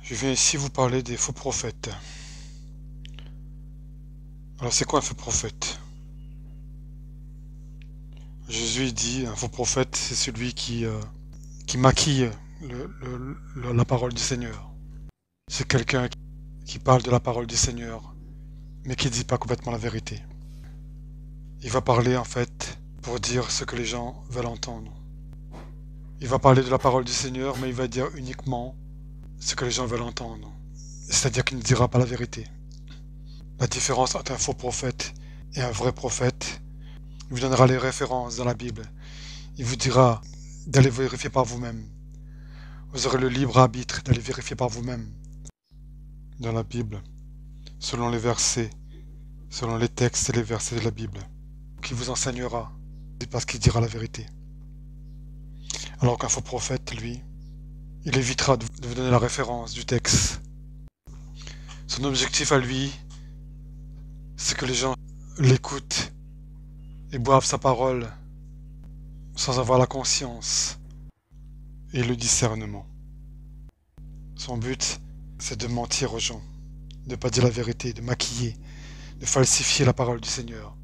Je viens ici vous parler des faux prophètes. Alors c'est quoi un faux prophète? Jésus dit un faux prophète, c'est celui qui maquille la parole du Seigneur. C'est quelqu'un qui parle de la parole du Seigneur, mais qui ne dit pas complètement la vérité. Il va parler en fait pour dire ce que les gens veulent entendre. Il va parler de la parole du Seigneur, mais il va dire uniquement ce que les gens veulent entendre. C'est-à-dire qu'il ne dira pas la vérité. La différence entre un faux prophète et un vrai prophète, il vous donnera les références dans la Bible. Il vous dira d'aller vérifier par vous-même. Vous aurez le libre arbitre d'aller vérifier par vous-même dans la Bible, selon les versets, selon les textes et les versets de la Bible, qui vous enseignera, parce qu'il dira la vérité. Alors qu'un faux prophète, lui, il évitera de vous donner la référence du texte. Son objectif à lui, c'est que les gens l'écoutent et boivent sa parole sans avoir la conscience et le discernement. Son but, c'est de mentir aux gens, de ne pas dire la vérité, de maquiller, de falsifier la parole du Seigneur.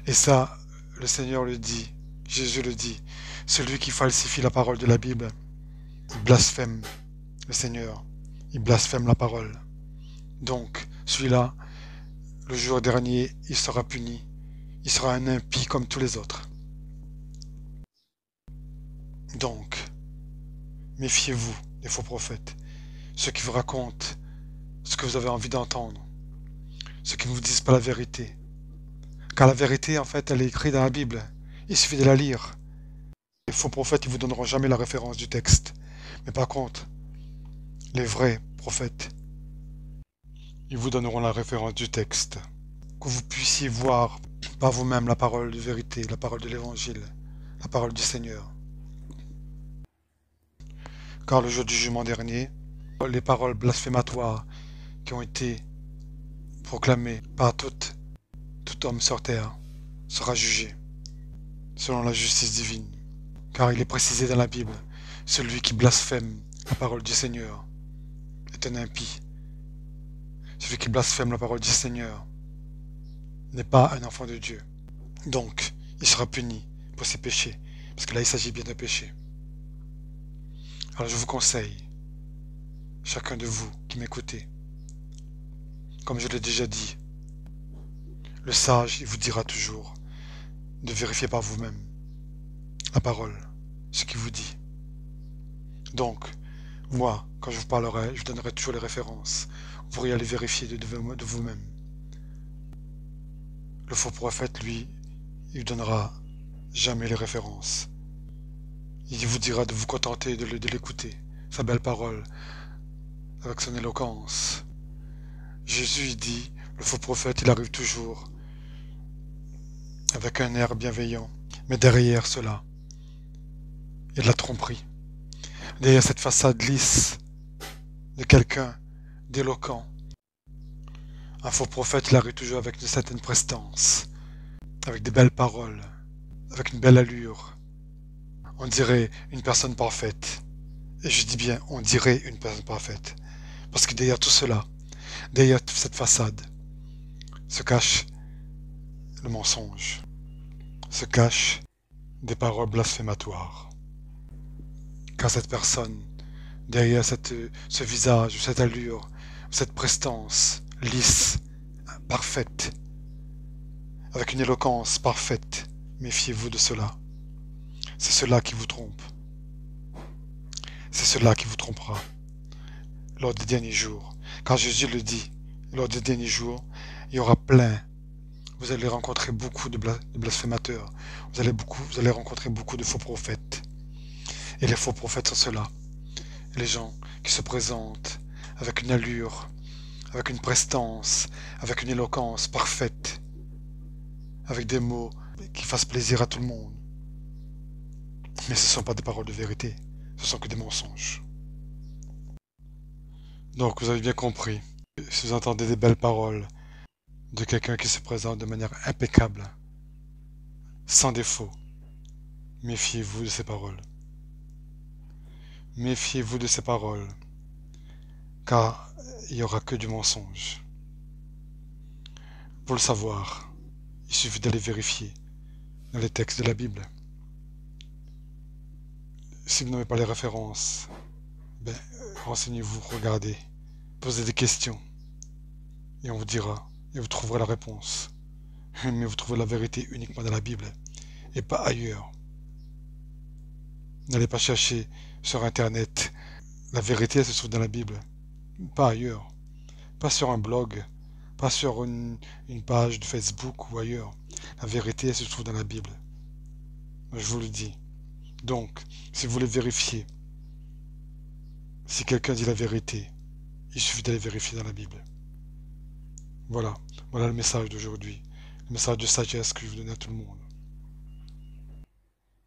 Et ça, le Seigneur le dit, Jésus le dit, celui qui falsifie la parole de la Bible, il blasphème le Seigneur, il blasphème la parole. Donc, celui-là, le jour dernier, il sera puni, il sera un impie comme tous les autres. Donc, méfiez-vous des faux prophètes, ceux qui vous racontent ce que vous avez envie d'entendre, ceux qui ne vous disent pas la vérité. Car la vérité, en fait, elle est écrite dans la Bible. Il suffit de la lire. Les faux prophètes, ils vous donneront jamais la référence du texte. Mais par contre, les vrais prophètes, ils vous donneront la référence du texte. Que vous puissiez voir par vous-même la parole de vérité, la parole de l'Évangile, la parole du Seigneur. Car le jour du jugement dernier, les paroles blasphématoires qui ont été proclamées par tout homme sur terre sera jugé selon la justice divine. Car il est précisé dans la Bible, celui qui blasphème la parole du Seigneur est un impie. Celui qui blasphème la parole du Seigneur n'est pas un enfant de Dieu. Donc, il sera puni pour ses péchés, parce que là, il s'agit bien d'un péché. Alors je vous conseille, chacun de vous qui m'écoutez, comme je l'ai déjà dit, le sage, il vous dira toujours de vérifier par vous-même la parole, ce qu'il vous dit. Donc, moi, quand je vous parlerai, je vous donnerai toujours les références. Vous pourrez aller vérifier de vous-même. Le faux prophète, lui, il ne donnera jamais les références. Il vous dira de vous contenter de l'écouter, sa belle parole, avec son éloquence. Jésus, il dit, le faux prophète, il arrive toujours avec un air bienveillant. Mais derrière cela, il y a de la tromperie. Derrière cette façade lisse de quelqu'un d'éloquent, un faux prophète, il arrive toujours avec une certaine prestance, avec des belles paroles, avec une belle allure. On dirait une personne parfaite. Et je dis bien, on dirait une personne parfaite. Parce que derrière tout cela, derrière cette façade, se cache le mensonge, se cache des paroles blasphématoires. Car cette personne, derrière ce visage, cette allure, cette prestance lisse, parfaite, avec une éloquence parfaite, méfiez-vous de cela. C'est cela qui vous trompe. C'est cela qui vous trompera lors des derniers jours. Car Jésus le dit, lors des derniers jours, il y aura plein. Vous allez rencontrer beaucoup de blasphémateurs. Vous allez rencontrer beaucoup de faux prophètes. Et les faux prophètes sont ceux-là. Les gens qui se présentent avec une allure, avec une prestance, avec une éloquence parfaite, avec des mots qui fassent plaisir à tout le monde. Mais ce ne sont pas des paroles de vérité, ce sont que des mensonges. Donc vous avez bien compris, si vous entendez des belles paroles de quelqu'un qui se présente de manière impeccable, sans défaut, méfiez-vous de ces paroles. Méfiez-vous de ces paroles. car il n'y aura que du mensonge. Pour le savoir, il suffit d'aller vérifier dans les textes de la Bible. Si vous n'avez pas les références, renseignez-vous, regardez, posez des questions, et on vous dira, et vous trouverez la réponse. Mais vous trouvez la vérité uniquement dans la Bible, et pas ailleurs. N'allez pas chercher sur Internet. La vérité, elle se trouve dans la Bible, pas ailleurs. Pas sur un blog, pas sur une page de Facebook ou ailleurs. La vérité, elle se trouve dans la Bible. Je vous le dis. Donc, si vous voulez vérifier, si quelqu'un dit la vérité, il suffit d'aller vérifier dans la Bible. Voilà, voilà le message d'aujourd'hui. Le message de sagesse que je veux donner à tout le monde.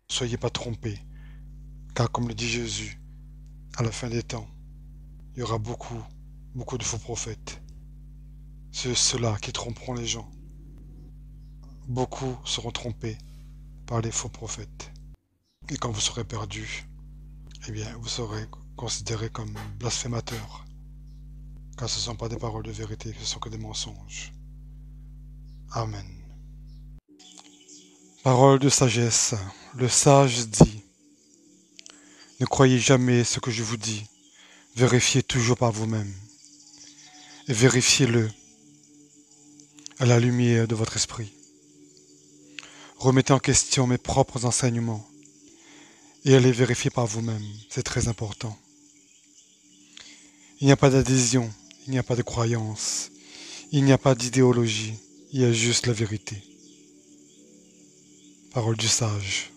Soyez pas trompés, car comme le dit Jésus, à la fin des temps, il y aura beaucoup de faux prophètes. C'est ceux-là qui tromperont les gens. Beaucoup seront trompés par les faux prophètes. Et quand vous serez perdus, eh bien, vous serez considérés comme blasphémateurs. Car ce ne sont pas des paroles de vérité, ce sont que des mensonges. Amen. Parole de sagesse. Le sage dit: ne croyez jamais ce que je vous dis. Vérifiez toujours par vous-même. Et vérifiez-le à la lumière de votre esprit. Remettez en question mes propres enseignements et allez vérifier par vous-même. C'est très important. Il n'y a pas d'adhésion, il n'y a pas de croyance, il n'y a pas d'idéologie, il y a juste la vérité. Parole du sage.